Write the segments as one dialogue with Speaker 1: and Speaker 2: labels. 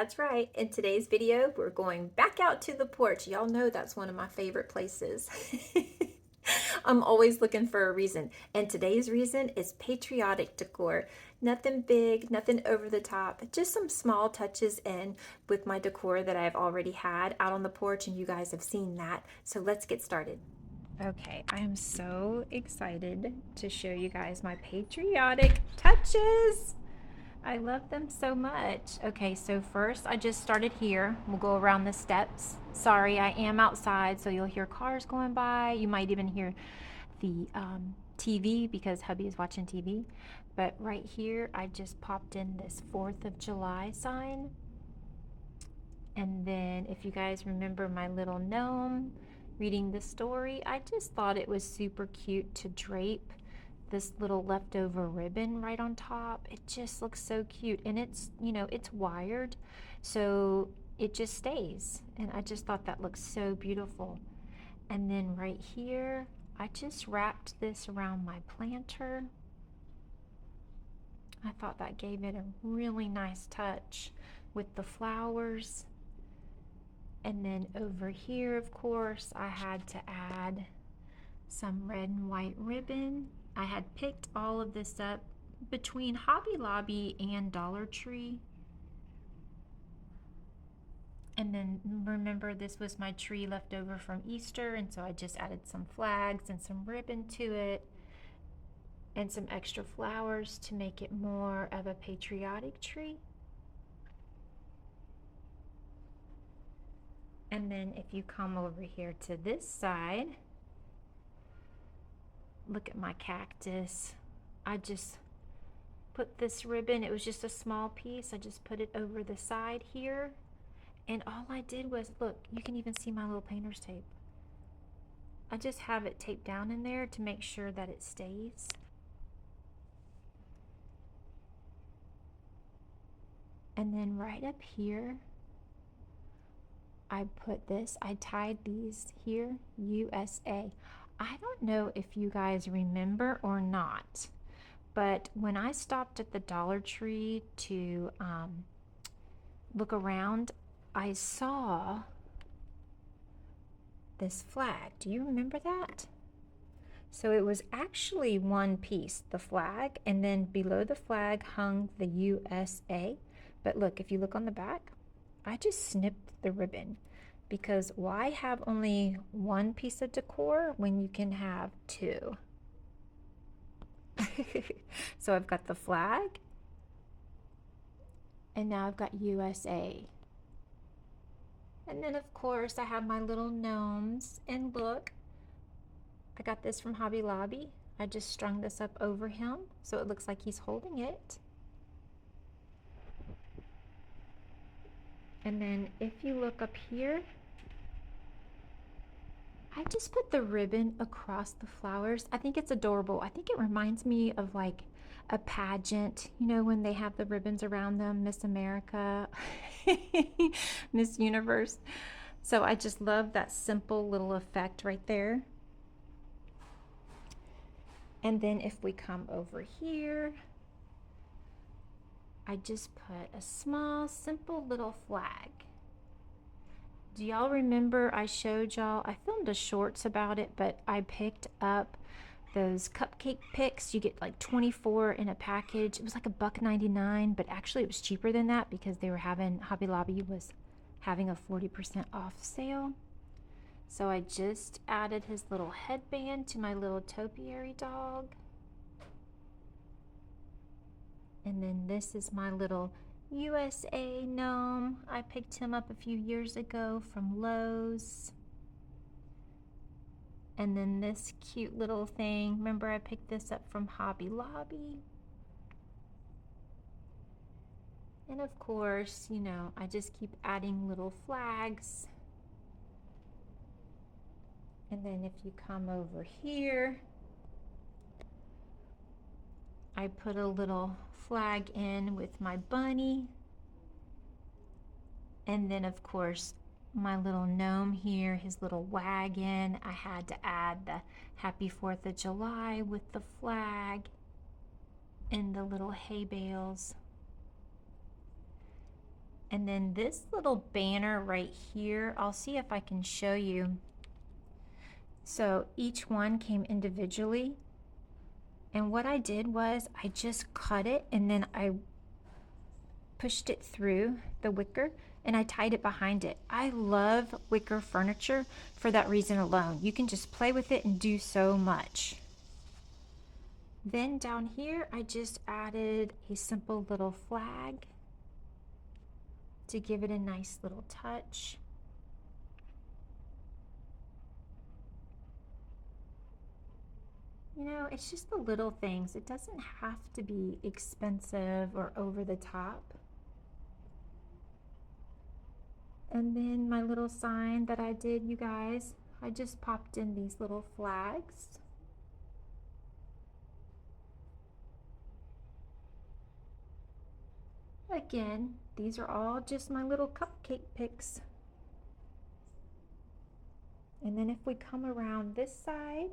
Speaker 1: That's right. In today's video, we're going back out to the porch. Y'all know that's one of my favorite places. I'm always looking for a reason. And today's reason is patriotic decor. Nothing big, nothing over the top, just some small touches in with my decor that I've already had out on the porch, and you guys have seen that. So let's get started. Okay, I am so excited to show you guys my patriotic touches. I love them so much. Okay, so first I just started here. We'll go around the steps. Sorry, I am outside, so you'll hear cars going by. You might even hear the TV because hubby is watching TV. But right here, I just popped in this 4th of July sign. And then if you guys remember my little gnome reading the story, I just thought it was super cute to drape this little leftover ribbon right on top. It just looks so cute, and it's, it's wired, so it just stays, and I just thought that looks so beautiful. And then right here, I just wrapped this around my planter. I thought that gave it a really nice touch with the flowers. And then over here, of course, I had to add some red and white ribbon. I had picked all of this up between Hobby Lobby and Dollar Tree. And then remember, this was my tree left over from Easter, and so I just added some flags and some ribbon to it and some extra flowers to make it more of a patriotic tree. And then if you come over here to this side, look at my cactus. I just put this ribbon, it was just a small piece, I just put it over the side here, and all I did was, look, you can even see my little painter's tape. I just have it taped down in there to make sure that it stays. And then right up here, I put this, I tied these here, USA. I don't know if you guys remember or not, but when I stopped at the Dollar Tree to look around, I saw this flag. Do you remember that? So it was actually one piece, the flag, and then below the flag hung the USA. But look, if you look on the back, I just snipped the ribbon, because why have only one piece of decor when you can have two? So I've got the flag, and now I've got USA. And then of course I have my little gnomes, and look, I got this from Hobby Lobby. I just strung this up over him so it looks like he's holding it. And then if you look up here, I just put the ribbon across the flowers. I think it's adorable. I think it reminds me of like a pageant, when they have the ribbons around them, Miss America, Miss Universe. So I just love that simple little effect right there. And then if we come over here, I just put a small, simple little flag. Do y'all remember I showed y'all, I filmed a shorts about it, but I picked up those cupcake picks. You get like 24 in a package. It was like $1.99, but actually it was cheaper than that because they were having, Hobby Lobby was having a 40% off sale. So I just added his little headband to my little topiary dog. And then this is my little USA gnome. I picked him up a few years ago from Lowe's. And then this cute little thing, remember I picked this up from Hobby Lobby. And of course, I just keep adding little flags. And then if you come over here, I put a little flag in with my bunny. And then of course, my little gnome here, his little wagon. I had to add the Happy 4th of July with the flag and the little hay bales. And then this little banner right here, I'll see if I can show you. So each one came individually. And what I did was I just cut it and then I pushed it through the wicker and I tied it behind it. I love wicker furniture for that reason alone. You can just play with it and do so much. Then down here, I just added a simple little flag to give it a nice little touch. You know, it's just the little things. It doesn't have to be expensive or over the top. And then my little sign that I did, you guys, I just popped in these little flags. Again, these are all just my little cupcake picks. And then if we come around this side,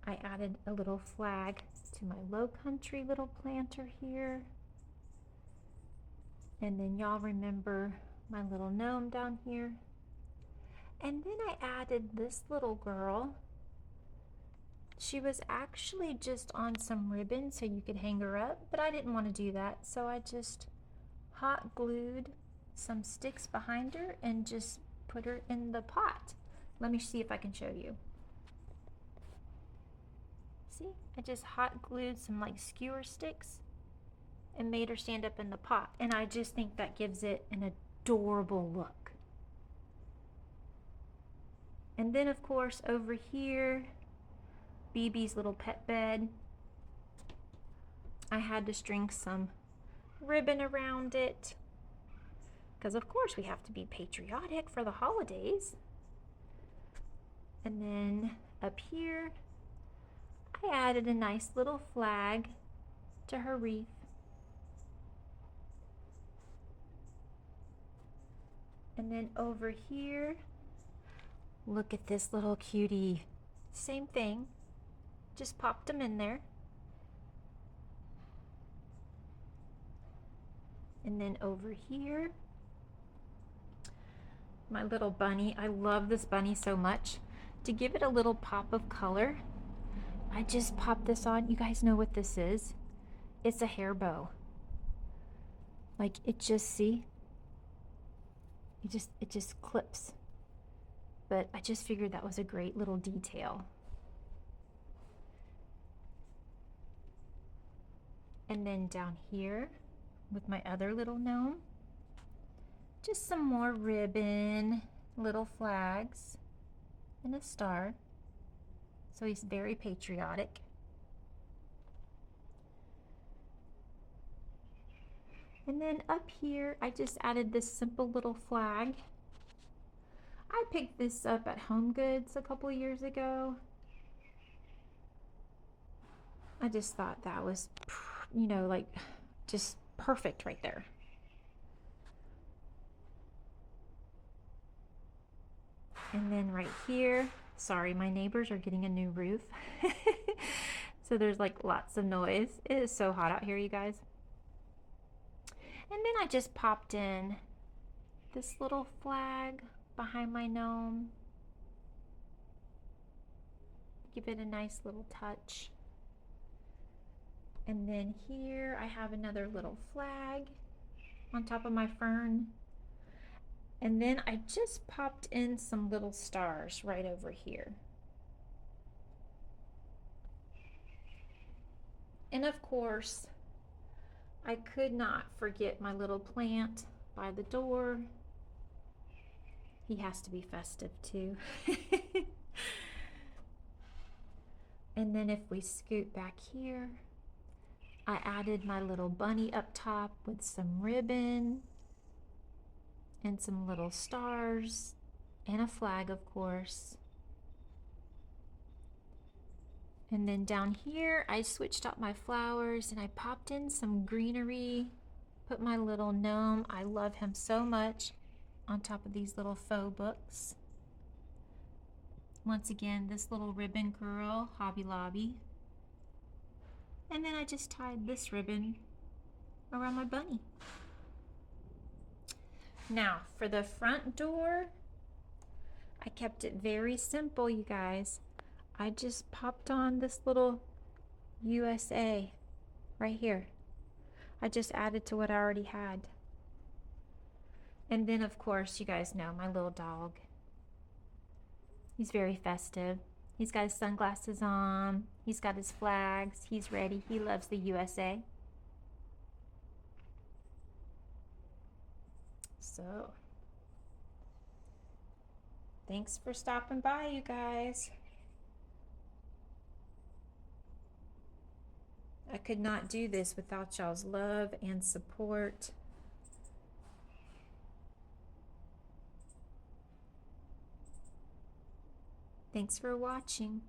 Speaker 1: I added a little flag to my low country little planter here. And then y'all remember my little gnome down here. And then I added this little girl. She was actually just on some ribbon so you could hang her up, but I didn't want to do that. So I just hot glued some sticks behind her and just put her in the pot. Let me see if I can show you. See, I just hot glued some like skewer sticks and made her stand up in the pot. And I just think that gives it an adorable look. And then of course over here, BB's little pet bed. I had to string some ribbon around it because of course we have to be patriotic for the holidays. And then up here, I added a nice little flag to her wreath. And then over here, look at this little cutie. Same thing, just popped them in there. And then over here, my little bunny. I love this bunny so much. To give it a little pop of color, I just popped this on. You guys know what this is? It's a hair bow. Like it just, see? It just clips. But I just figured that was a great little detail. And then down here with my other little gnome, just some more ribbon, little flags, and a star. So he's very patriotic. And then up here, I just added this simple little flag. I picked this up at Home Goods a couple of years ago. I just thought that was, you know, like just perfect right there. And then right here, sorry, my neighbors are getting a new roof. So there's like lots of noise. It is so hot out here, you guys. And then I just popped in this little flag behind my gnome. Give it a nice little touch. And then here I have another little flag on top of my fern. And then I just popped in some little stars right over here. And of course, I could not forget my little plant by the door. He has to be festive too. And then if we scoot back here, I added my little bunny up top with some ribbon and some little stars and a flag, of course. And then down here, I switched up my flowers and I popped in some greenery, put my little gnome, I love him so much, on top of these little faux books. Once again, this little ribbon girl, Hobby Lobby. And then I just tied this ribbon around my bunny. Now, for the front door, I kept it very simple, you guys. I just popped on this little USA right here. I just added to what I already had. And then, of course, you guys know my little dog. He's very festive. He's got his sunglasses on. He's got his flags. He's ready. He loves the USA. So, thanks for stopping by, you guys. I could not do this without y'all's love and support. Thanks for watching.